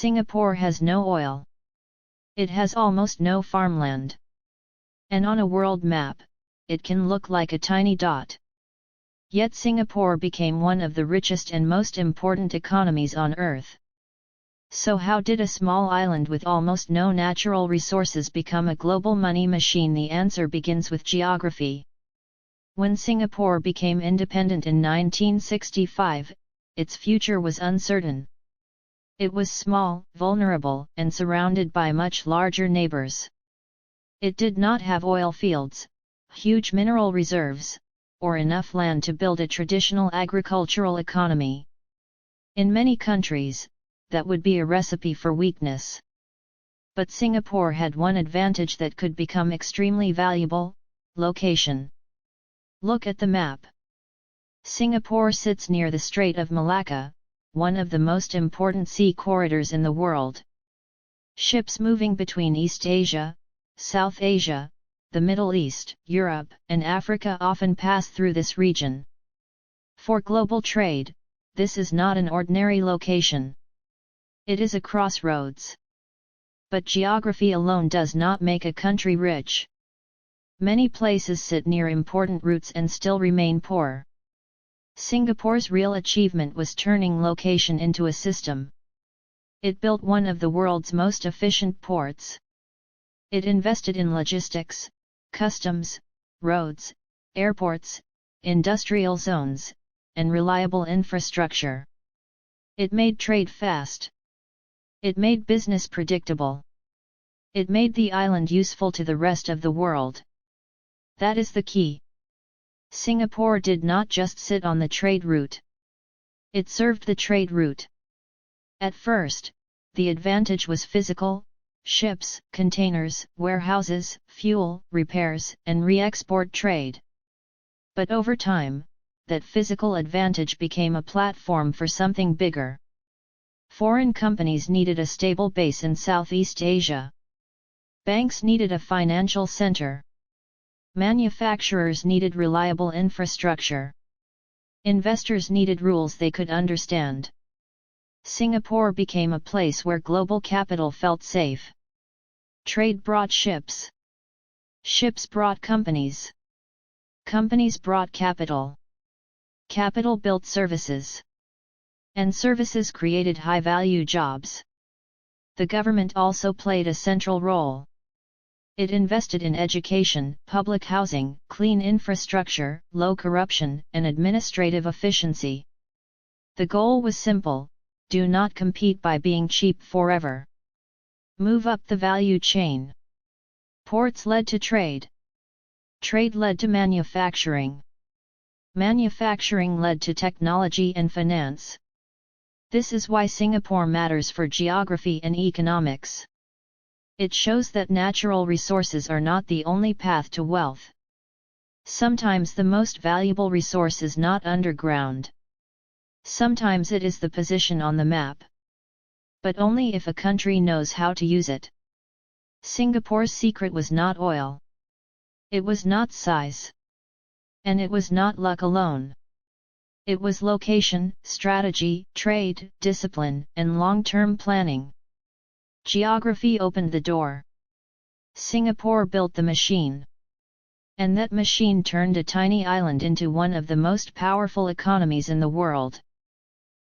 Singapore has no oil. It has almost no farmland. And on a world map, it can look like a tiny dot. Yet Singapore became one of the richest and most important economies on Earth. So how did a small island with almost no natural resources become a global money machine? The answer begins with geography. When Singapore became independent in 1965, its future was uncertain. It was small, vulnerable, and surrounded by much larger neighbors. It did not have oil fields, huge mineral reserves, or enough land to build a traditional agricultural economy. In many countries, that would be a recipe for weakness. But Singapore had one advantage that could become extremely valuable: location. Look at the map. Singapore sits near the Strait of Malacca, one of the most important sea corridors in the world. Ships moving between East Asia, South Asia, the Middle East, Europe, and Africa often pass through this region. For global trade, this is not an ordinary location. It is a crossroads. But geography alone does not make a country rich. Many places sit near important routes and still remain poor. Singapore's real achievement was turning location into a system. It built one of the world's most efficient ports. It invested in logistics, customs, roads, airports, industrial zones, and reliable infrastructure. It made trade fast. It made business predictable. It made the island useful to the rest of the world. That is the key. Singapore did not just sit on the trade route. It served the trade route. At first, the advantage was physical: ships, containers, warehouses, fuel, repairs, and re-export trade. But over time, that physical advantage became a platform for something bigger. Foreign companies needed a stable base in Southeast Asia. Banks needed a financial center. Manufacturers needed reliable infrastructure. Investors needed rules they could understand. Singapore became a place where global capital felt safe. Trade brought ships. Ships brought companies. Companies brought capital. Capital built services. And services created high-value jobs. The government also played a central role. It invested in education, public housing, clean infrastructure, low corruption, and administrative efficiency. The goal was simple: do not compete by being cheap forever. Move up the value chain. Ports led to trade. Trade led to manufacturing. Manufacturing led to technology and finance. This is why Singapore matters for geography and economics. It shows that natural resources are not the only path to wealth. Sometimes the most valuable resource is not underground. Sometimes it is the position on the map. But only if a country knows how to use it. Singapore's secret was not oil. It was not size. And it was not luck alone. It was location, strategy, trade, discipline, and long-term planning. Geography opened the door. Singapore built the machine. And that machine turned a tiny island into one of the most powerful economies in the world.